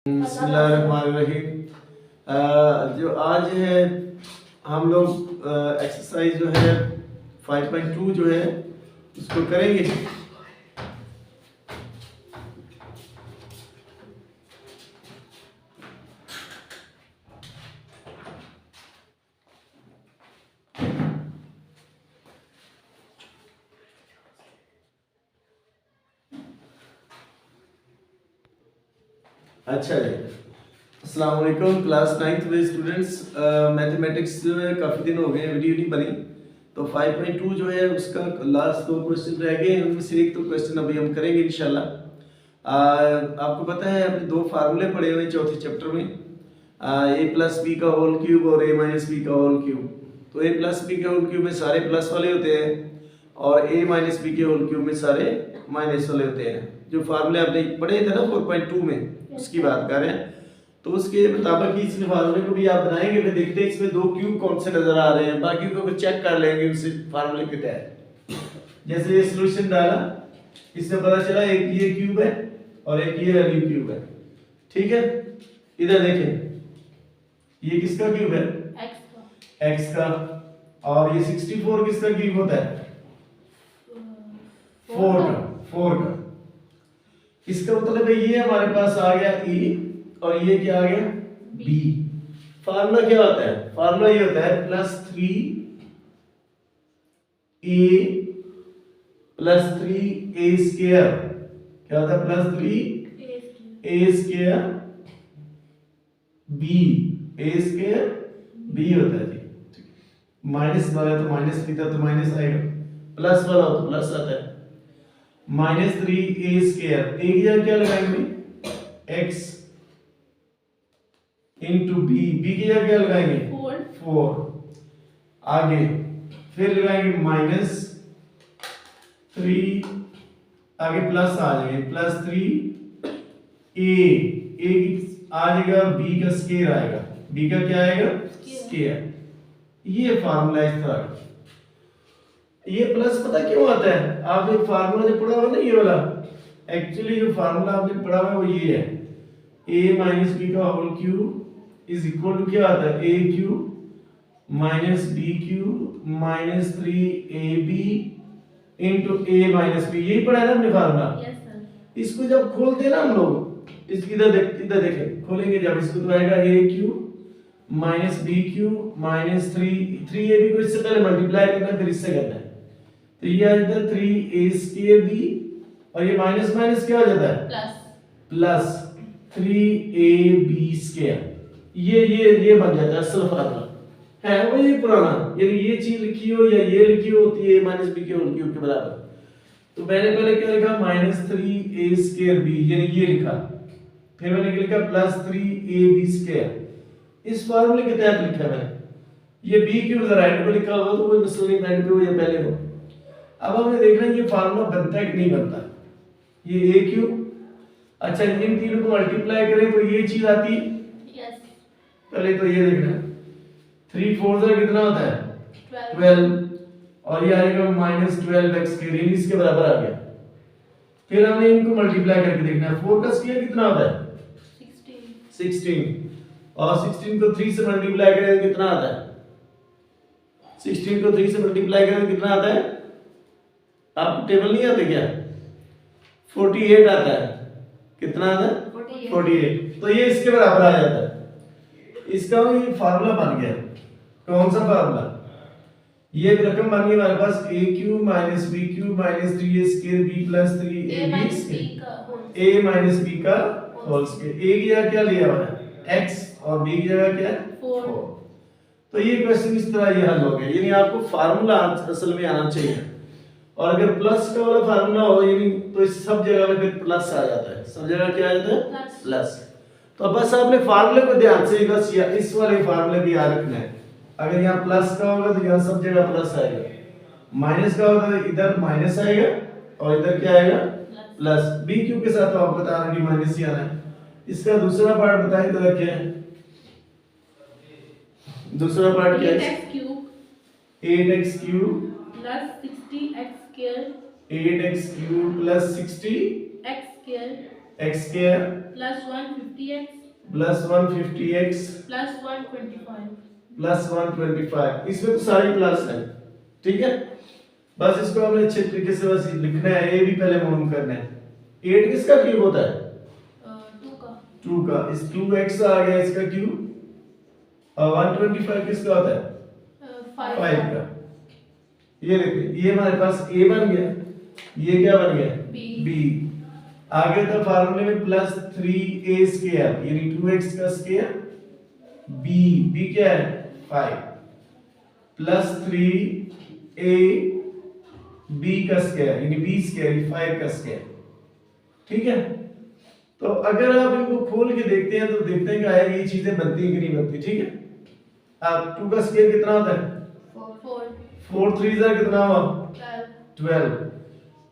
बिस्मिल्लाहिर्रहमानिर्रहीम। जो आज है हम लोग एक्सरसाइज जो है 5.2 जो है उसको करेंगे। अच्छा जी, अस्सलाम वालेकुम क्लास 9th में स्टूडेंट्स। मैथमेटिक्स जो है काफ़ी दिन हो गए वीडियो नहीं बनी, तो 5.2 जो है उसका लास्ट 2 क्वेश्चन रह गए, उनमें से एक तो क्वेश्चन अभी हम करेंगे इंशाल्लाह। आपको पता है अपने 2 फार्मूले पढ़े हुए चौथे चैप्टर में, a प्लस बी का होल क्यूब और a माइनस बी का होल क्यूब। तो a प्लस बी के होल क्यूब में सारे प्लस वाले होते हैं और a माइनस बी के होल क्यूब में सारे माइनस वाले होते हैं। जो फार्मूले आपने पढ़े थे ना 4.2 में, उसकी बात कर रहे हैं। तो उसके मुताबिक इस फार्मूले को भी आप बनाएंगे, फिर देखते हैं इसमें 2 क्यूब कौन से नजर आ रहे हैं, बाकी को चेक कर लेंगे उस फार्मूले के तहत। जैसे ये सॉल्यूशन डाला, इससे पता चला एक ये क्यूब है और एक ये वैल्यू क्यूब है, ठीक है। इधर देखें, ये किसका क्यूब है? x का। और ये 64 किसका क्यूब होता है? 4 का। इसका मतलब है ये हमारे पास आ गया e और ये क्या आ गया? b। फार्मूला क्या होता है? फार्मूला ये होता है +3a स्क्वायर। क्या होता है? +3a square b। a square b होता है जी। माइनस वाला तो माइनस लिखा तो माइनस आएगा, प्लस वाला हो तो प्लस आता है। -3a स्क्वायर, a की जगह क्या लगाएंगे? x into b। b की जगह क्या लगाएंगे? 4। आगे फिर लगाएंगे -3, आगे प्लस आ जाएंगे, +3a। a आ जाएगा, b का स्क्वायर आएगा, b का क्या आएगा? स्क्वायर। ये फार्मूला इस तरह का। ये प्लस पता क्यों आता है? आपने फार्मूला जो पढ़ा हुआ ना ये वाला, एक्चुअली जो फार्मूला आपने पढ़ा हुआ है वो ये है, a माइनस बी का whole cube is equal to क्या आता है? a cube minus B cube minus 3ab into a minus B. यही पढ़ा है ना हमने फार्मूला? Yes sir. इसको जब खोलते हैं ना हम लोग, इसकी इधर देखें, खोलेंगे जब इसको तो आएगा a cube minus B cube minus 3ab को इससे पहले मल्टीप्लाई करना है, फिर इससे करना है। तो ये आ जाता है 3a स्क्वायर b और ये माइनस माइनस क्या हो जाता है? Plus 3ab square. ये बन जाता है असल फार्मूला, है वही पुराना। यानी ये चीज लिखी हो या ये लिखी होती है a माइनस b के होल क्यूब के बराबर। तो मैंने पहले क्या लिखा? -3a स्क्वायर b, यानी ये लिखा। फिर मैंने क्या लिखा? +3ab square. इस फार्मूले के तहत लिखा है मैंने। ये b क्यूब राइट पे लिखा हो तो कोई मसला नहीं, पहले पे हो या पहले हो। अब हमें देखना है ये फार्मूला बनता है कि नहीं बनता। ये a क्यूब, अच्छा इन तीनों को मल्टीप्लाई करें तो ये चीज आती है। यस। पहले तो ये देखना है, 3 4 से कितना होता है? 12 और ये आएगा -12x के रेंज इसके बराबर आ गया। फिर हमने इनको मल्टीप्लाई करके देखना है, 4 का स्क्वायर कितना होता है? 16 और 16 को 3 से मल्टीप्लाई करें तो कितना आता है? 16 को 3 से मल्टीप्लाई करें तो कितना आता है? आपको टेबल नहीं आते क्या? 48 आता है। कितना आता है? 48। तो ये इसके बराबर आ जाता है। इसका ये फार्मूला बन गया। कौन सा फार्मूला? ये रकम बन गई हमारे पास a cube minus b cube minus 3a square b plus 3ab square a minus b का होल स्क्वायर। a की जगह क्या लिया हुआ है? x और b की जगह क्या है? 4। तो ये क्वेश्चन इस तरह ये हल हो गया। यानी आपको फार्मूला असल में आना चाहिए, और अगर प्लस का वाला फार्मूला हो यानी तो इस सब जगह पे फिर प्लस आ जाता है, सब जगह क्या आ जाता है? प्लस। तो बस आपने फार्मूले को ध्यान से बस इस वाले फार्मूले को याद रखना है। अगर यहाँ प्लस का होगा तो यहाँ सब जगह प्लस आएगा, माइनस का होगा तो इधर माइनस आएगा और इधर क्या आएगा? प्लस। b क्यूब के साथ तो आप बता रहे हैं माइनस ही आना है। इसका दूसरा पार्ट बताएं तो क्या है? दूसरा पार्ट क्या है? 8x cube plus 60x square 8x cube plus 60x square x square plus 150x plus 150x plus 125। Plus 125। इसमें तो सारी प्लस है, ठीक है। बस इसको हमने अच्छे तरीके से बस लिखना है, ये भी पहले मालूम करना है। 8 किसका क्यूब होता है? 2 का। 2 का। इस 2x आ गया इसका क्यूब, और 125 किसका होता है? 5 का। ये देखिए, ये हमारे पास a बन गया, ये क्या बन गया? b। आगे तो फार्मूले में प्लस 3a स्क्वायर यानी 2x का स्क्वायर, b क्या है? 5 प्लस 3a b का स्क्वायर यानी b स्क्वायर 5 का स्क्वायर, ठीक है। तो अगर आप इनको खोल के देखते हैं तो देखते हैं कि आया ये चीजें बनती हैं कि नहीं बनती, ठीक है। अब 2 का स्क्वायर कितना होता है? 4 3 जा कितना हुआ? 12।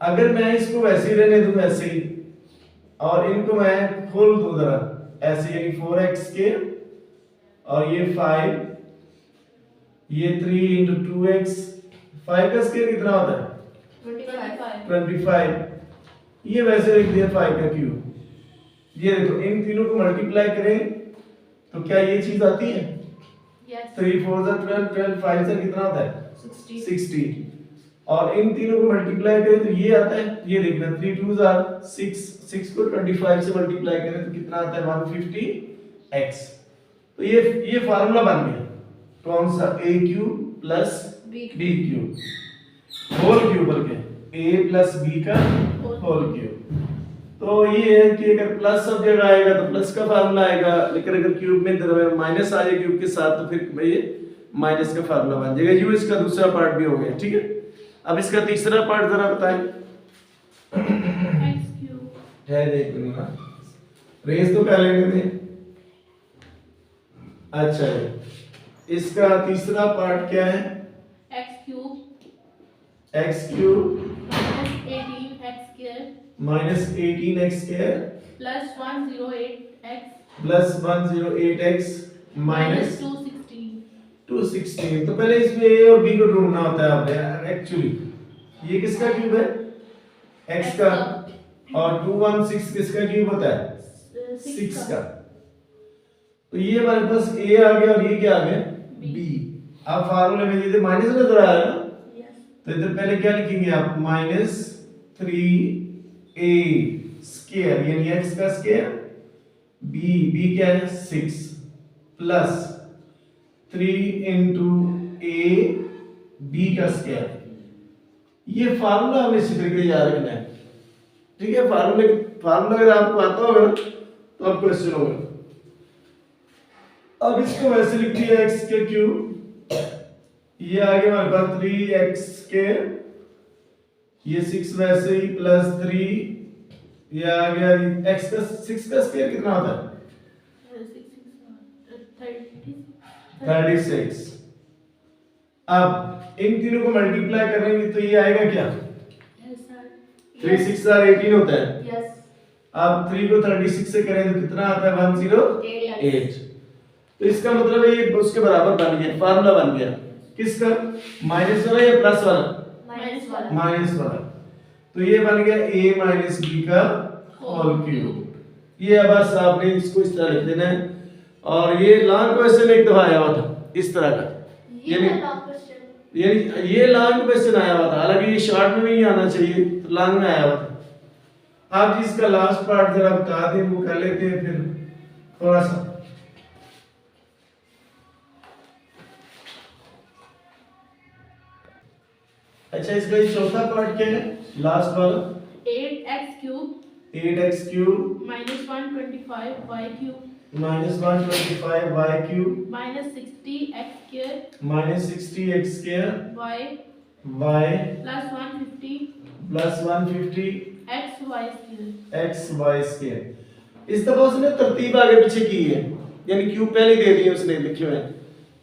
अगर मैं इसको वैसे ही रहने दूं ऐसे ही, और इनको मैं खोल दूं जरा ऐसे, यानी 4x के और ये 5, ये 3 into 2x, 5 का स्क्वायर कितना होता है? 25। ये वैसे लिख दिया 5 का क्यूब। ये देखो, इन तीनों को मल्टीप्लाई करें तो क्या ये चीज आती है? यस। 3 4 12, 12 5 से कितना आता है? 60। और इन तीनों को मल्टीप्लाई करें तो ये आता है, ये देखना 3 2 6, 6 को 25 से मल्टीप्लाई करें तो कितना आता है? 150x। तो ये फार्मूला बन गया, कौन सा? a cube plus b cube whole cube, बल्कि a प्लस b का होल क्यूब। तो ये है कि अगर प्लस सब जगह आएगा तो प्लस का फार्मूला आएगा, लेकिन अगर क्यूब में माइनस आ जाए क्यूब के साथ तो फिर ये माइनस का फार्मूला बन जाएगा। ये इसका दूसरा पार्ट भी हो गया, ठीक है। अब इसका तीसरा पार्ट जरा बताएं। x क्यूब है, देख लेना, रेस तो कर लेने थे। अच्छा, इसका तीसरा पार्ट क्या है? x cube x cube minus 18x square plus 108x plus 108x minus 216। 216। तो पहले इसमें a और b को ढूंढना होता है आपने एक्चुअली। ये किसका क्यूब है? x का। और 216 किसका क्यूब होता है? 6 का। तो ये हमारे पास a आ गया और ये क्या आ गया? b। अब फार्मूले में ये माइनस नजर आ रहा है ना, तो इधर पहले क्या लिखेंगे आप? माइनस 3a स्क्वायर यानी x का स्क्वायर, b क्या है? 6 प्लस 3 into a b का स्क्वायर। ये फार्मूला हमें इसी तरीके से याद रखना है, ठीक है। फार्मूला अगर आपको आता होगा ना तो आप क्वेश्चन होगा। अब इसको वैसे लिख दिया x के क्यूब, ये आ गया हमारे पास 3x के, ये 6 वैसे ही प्लस 3, ये आ गया x का 6 का स्क्वायर कितना होता है? 36। अब इन तीनों को मल्टीप्लाई करेंगे तो ये आएगा क्या? 3 6 18 होता है। अब 3 को 36 से करें तो कितना आता है? 108। तो इसका मतलब है ये उसके बराबर बन गया, फार्मूला बन गया। किसका? माइनस वाला या प्लस वाला? माइनस वाला। तो ये बन गया a माइनस b का होल क्यूब। ये बस आपने इसको इस तरह लिख देना है। और ये लॉन्ग क्वेश्चन एक दफा आया हुआ था इस तरह का, यानी ये लॉन्ग क्वेश्चन आया हुआ था, हालांकि ये शॉर्ट में नहीं आना चाहिए, तो लॉन्ग में आया हुआ था। आप जी इसका लास्ट पार्ट जरा बता दें, वो कर लेते हैं फिर थोड़ा सा। अच्छा, इसका ये चौथा पार्ट क्या है? लास्ट वाला 8x cube 8x cube minus 125y cube minus 125y cube minus 60x square minus 60x square y y plus 150 plus 150 xy square xy square. इस दफा उसने तरतीब आगे पीछे की है, यानी क्यूब पहले दे दिए उसने लिखे हुए हैं।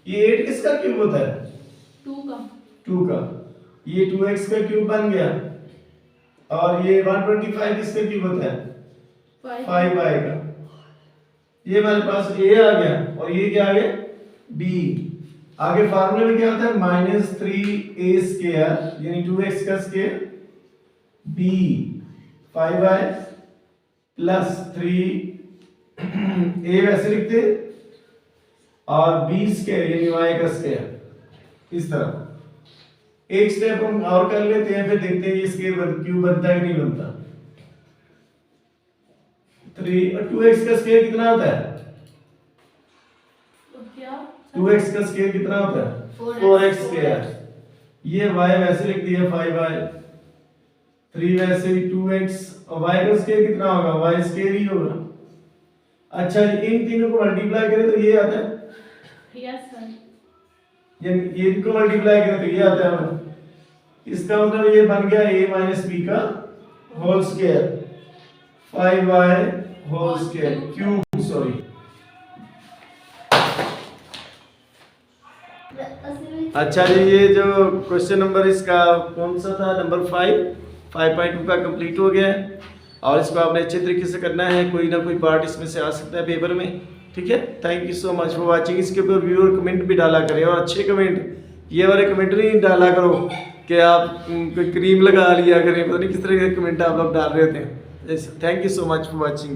ये 8 किसका क्यूब होता है? 2 का। ये 2x का क्यूब बन गया, और ये 125 किसका क्यूब होता है? 5y का। ये हमारे पास a आ गया, और ये क्या आ गया? b। आगे फार्मूले में क्या होता है? माइनस 3a स्क्वायर यानी 2x का स्क्वायर b 5y प्लस 3 ए वैसे लिखते हैं और बी स्क्वायर यानी वाई का स्क्वायर इस तरह। एक स्टेप हम और कर लेते हैं, फिर देखते हैं ये स्क्वायर क्यों बनता है कि नहीं बनता। 3 और 2x का स्क्वायर कितना होता है? तो क्या 2x का स्क्वायर कितना होता है? 4x square. ये y वैसे लिख दिया 5y, 3 वैसे ही 2x और y का स्क्वायर कितना होगा? y स्क्वायर ही होगा। अच्छा इन तीनों को मल्टीप्लाई करें तो ये आता है, यस सर, ये इनको मल्टीप्लाई करें तो ये आता है हमें। इसका मतलब ये बन गया a माइनस b का whole square 5y whole square cube, sorry. अच्छा जी, ये जो क्वेश्चन नंबर इसका कौन सा था, नंबर 5.2 का कंप्लीट हो गया है और इसको आपने अच्छे तरीके से करना है। कोई ना कोई पार्ट इसमें से आ सकता है पेपर में, ठीक है। Thank you so much for watching. इसके ऊपर व्यू और कमेंट भी डाला करें और अच्छे कमेंट, ये वाले कमेंट नहीं डाला करो कि आप कोई क्रीम लगा लिया करें, पता नहीं किस तरह के कमेंट आप लोग डाल रहे थे। Thank you so much for watching.